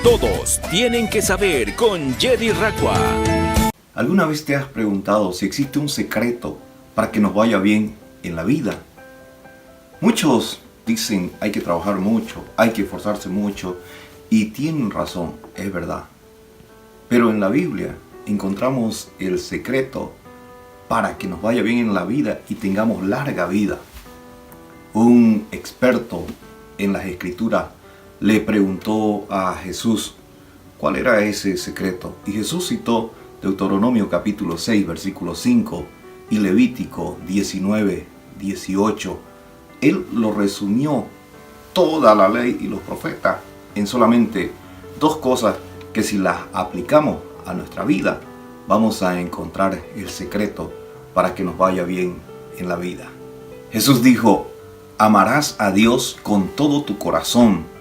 Todos tienen que saber con Jerry Racua. ¿Alguna vez te has preguntado si existe un secreto para que nos vaya bien en la vida? Muchos dicen hay que trabajar mucho, hay que esforzarse mucho, y tienen razón, es verdad. Pero en la Biblia encontramos el secreto para que nos vaya bien en la vida y tengamos larga vida. Un experto en las Escrituras le preguntó a Jesús cuál era ese secreto. Y Jesús citó Deuteronomio capítulo 6, versículo 5 y Levítico 19, 18. Él lo resumió toda la ley y los profetas en solamente dos cosas que si las aplicamos a nuestra vida vamos a encontrar el secreto para que nos vaya bien en la vida. Jesús dijo: amarás a Dios con todo tu corazón,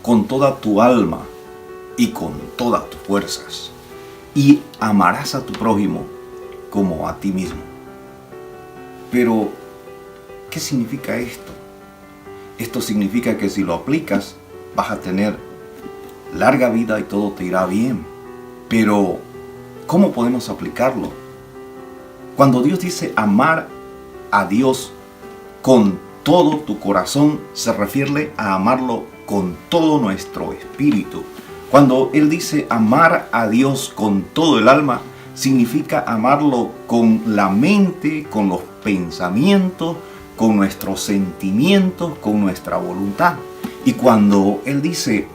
con toda tu alma y con todas tus fuerzas. Y amarás a tu prójimo como a ti mismo. Pero, ¿qué significa esto? Esto significa que si lo aplicas, vas a tener larga vida y todo te irá bien. Pero, ¿cómo podemos aplicarlo? Cuando Dios dice amar a Dios con todo tu corazón, se refiere a amarlo con todo nuestro espíritu. Cuando Él dice amar a Dios con todo el alma, significa amarlo con la mente, con los pensamientos, con nuestros sentimientos, con nuestra voluntad. Y cuando Él dice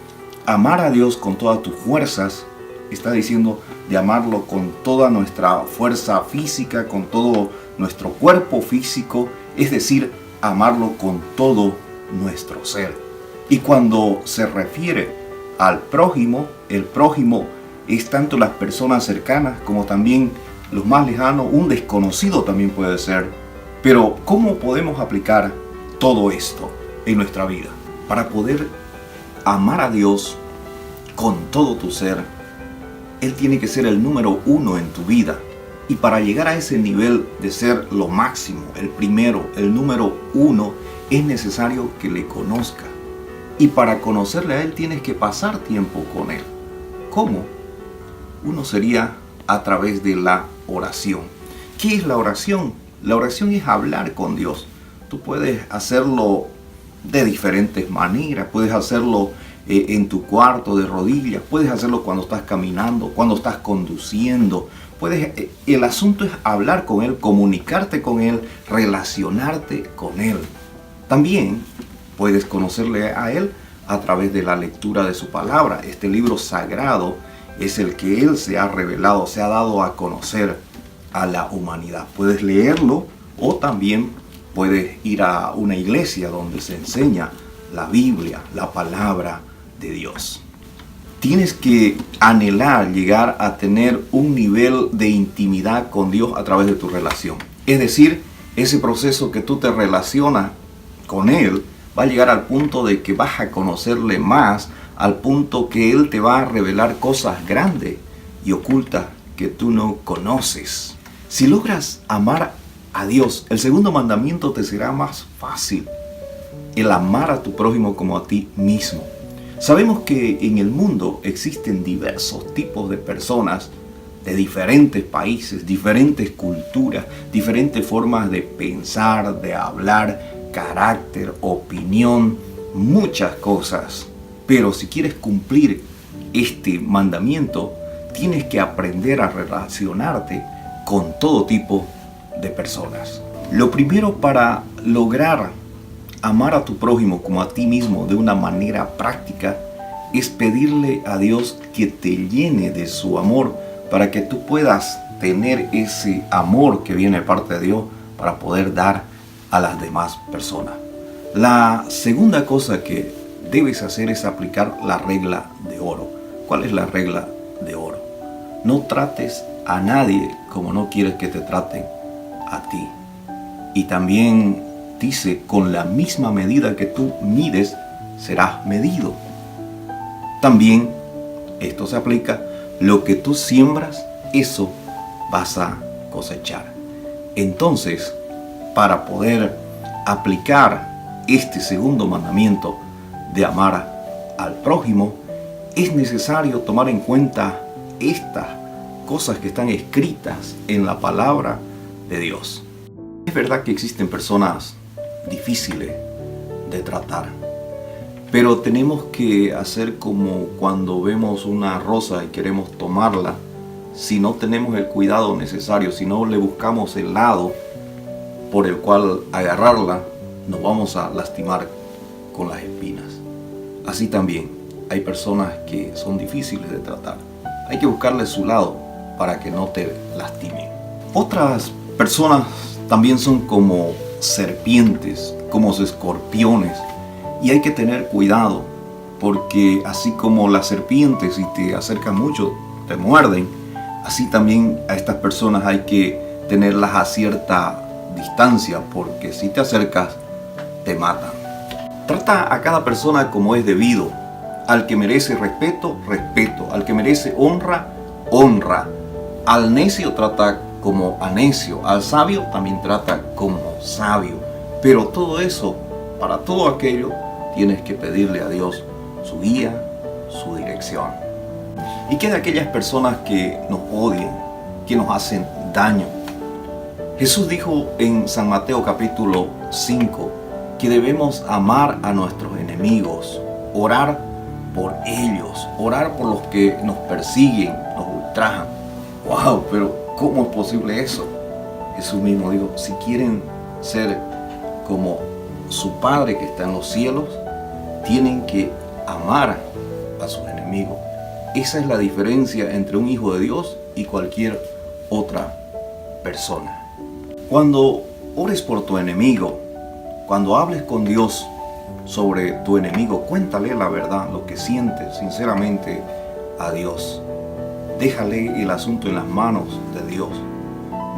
amar a Dios con todas tus fuerzas, está diciendo de amarlo con toda nuestra fuerza física, con todo nuestro cuerpo físico, es decir, amarlo con todo nuestro ser. Y cuando se refiere al prójimo, el prójimo es tanto las personas cercanas como también los más lejanos, un desconocido también puede ser. Pero ¿cómo podemos aplicar todo esto en nuestra vida? Para poder amar a Dios con todo tu ser, Él tiene que ser el número uno en tu vida. Y para llegar a ese nivel de ser lo máximo, el primero, el número uno, es necesario que le conozcas. Y para conocerle a Él tienes que pasar tiempo con Él. ¿Cómo? Uno sería a través de la oración. ¿Qué es la oración? La oración es hablar con Dios. Tú puedes hacerlo de diferentes maneras. Puedes hacerlo en tu cuarto de rodillas. Puedes hacerlo cuando estás caminando, cuando estás conduciendo. El asunto es hablar con Él, comunicarte con Él, relacionarte con Él. También puedes conocerle a Él a través de la lectura de su palabra. Este libro sagrado es el que Él se ha revelado, se ha dado a conocer a la humanidad. Puedes leerlo o también puedes ir a una iglesia donde se enseña la Biblia, la palabra de Dios. Tienes que anhelar llegar a tener un nivel de intimidad con Dios a través de tu relación. Es decir, ese proceso que tú te relacionas con Él va a llegar al punto de que vas a conocerle más, al punto que Él te va a revelar cosas grandes y ocultas que tú no conoces. Si logras amar a Dios, el segundo mandamiento te será más fácil. El amar a tu prójimo como a ti mismo. Sabemos que en el mundo existen diversos tipos de personas de diferentes países, diferentes culturas, diferentes formas de pensar, de hablar, carácter, opinión, muchas cosas. Pero si quieres cumplir este mandamiento, tienes que aprender a relacionarte con todo tipo de personas. Lo primero para lograr amar a tu prójimo como a ti mismo de una manera práctica es pedirle a Dios que te llene de su amor para que tú puedas tener ese amor que viene de parte de Dios para poder dar a las demás personas. La segunda cosa que debes hacer es aplicar la regla de oro. ¿Cuál es la regla de oro? No trates a nadie como no quieres que te traten a ti. Y también dice, con la misma medida que tú mides, serás medido. También, esto se aplica, lo que tú siembras, eso vas a cosechar. Entonces, para poder aplicar este segundo mandamiento de amar al prójimo, es necesario tomar en cuenta estas cosas que están escritas en la palabra de Dios. Es verdad que existen personas difíciles de tratar, pero tenemos que hacer como cuando vemos una rosa y queremos tomarla. Si no tenemos el cuidado necesario, si no le buscamos el lado por el cual agarrarla, nos vamos a lastimar con las espinas. Así también hay personas que son difíciles de tratar. Hay que buscarle su lado para que no te lastimen. Otras personas también son como serpientes, como escorpiones, y hay que tener cuidado, porque así como las serpientes, si te acercan mucho, te muerden, así también a estas personas hay que tenerlas a cierta distancia, porque si te acercas, te matan. Trata a cada persona como es debido. Al que merece respeto, respeto. Al que merece honra, honra. Al necio trata como a necio. Al sabio también trata como sabio. Pero todo eso, para todo aquello, tienes que pedirle a Dios su guía, su dirección. ¿Y qué de aquellas personas que nos odian, que nos hacen daño? Jesús dijo en San Mateo capítulo 5 que debemos amar a nuestros enemigos, orar por ellos, orar por los que nos persiguen, nos ultrajan. ¡Wow! Pero ¿cómo es posible eso? Jesús mismo dijo, si quieren ser como su Padre que está en los cielos, tienen que amar a sus enemigos. Esa es la diferencia entre un hijo de Dios y cualquier otra persona. Cuando ores por tu enemigo, cuando hables con Dios sobre tu enemigo, cuéntale la verdad, lo que sientes sinceramente a Dios. Déjale el asunto en las manos de Dios.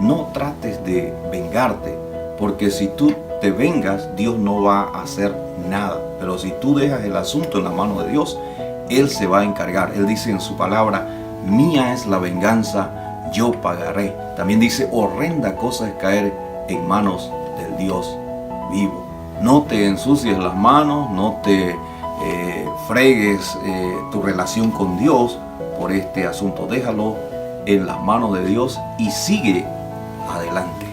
No trates de vengarte, porque si tú te vengas, Dios no va a hacer nada. Pero si tú dejas el asunto en las manos de Dios, Él se va a encargar. Él dice en su palabra, mía es la venganza, yo pagaré. También dice, horrenda cosa es caer en manos del Dios vivo. No te ensucies las manos, no te fregues tu relación con Dios por este asunto. Déjalo en las manos de Dios y sigue adelante.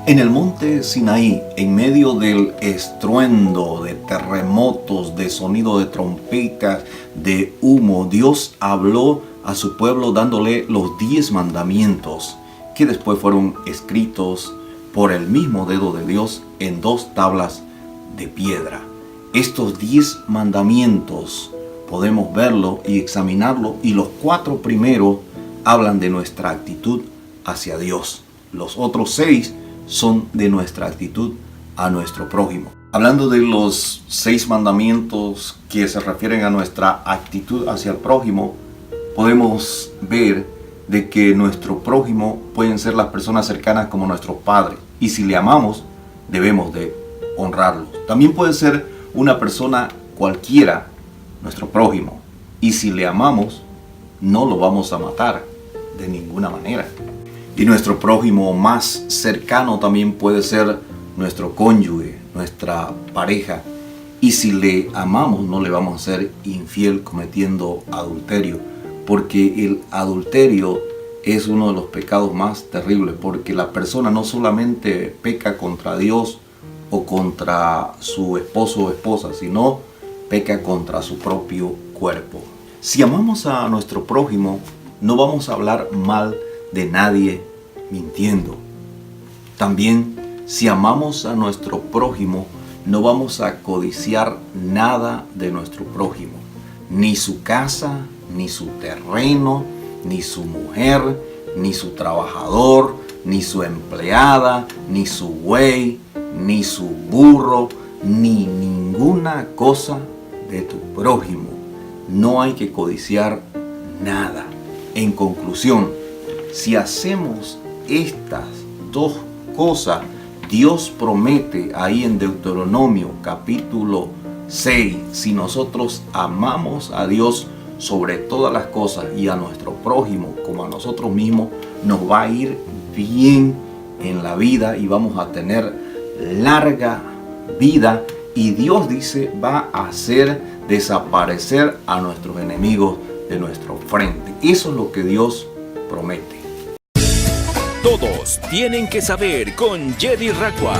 En el monte Sinaí, en medio del estruendo de terremotos, de sonido de trompetas, de humo, Dios habló a su pueblo dándole los 10 mandamientos, que después fueron escritos por el mismo dedo de Dios en 2 tablas de piedra. Estos 10 mandamientos podemos verlo y examinarlo, y los 4 primeros hablan de nuestra actitud hacia Dios. Los otros 6 son de nuestra actitud a nuestro prójimo. Hablando de los 6 mandamientos que se refieren a nuestra actitud hacia el prójimo, podemos ver de que nuestro prójimo pueden ser las personas cercanas como nuestros padres, y si le amamos debemos de honrarlos. También puede ser una persona cualquiera, nuestro prójimo, y si le amamos no lo vamos a matar de ninguna manera. Y nuestro prójimo más cercano también puede ser nuestro cónyuge, nuestra pareja. Y si le amamos, no le vamos a ser infiel cometiendo adulterio. Porque el adulterio es uno de los pecados más terribles. Porque la persona no solamente peca contra Dios o contra su esposo o esposa, sino peca contra su propio cuerpo. Si amamos a nuestro prójimo, no vamos a hablar mal de nadie mintiendo. También, si amamos a nuestro prójimo, no vamos a codiciar nada de nuestro prójimo, ni su casa, ni su terreno, ni su mujer, ni su trabajador, ni su empleada, ni su buey, ni su burro, ni ninguna cosa de tu prójimo. No hay que codiciar nada. En conclusión, si hacemos estas 2 cosas, Dios promete ahí en Deuteronomio capítulo 6, si nosotros amamos a Dios sobre todas las cosas y a nuestro prójimo como a nosotros mismos, nos va a ir bien en la vida y vamos a tener larga vida, y Dios dice va a hacer desaparecer a nuestros enemigos de nuestro frente. Eso es lo que Dios promete. Todos tienen que saber con Jedi Racua.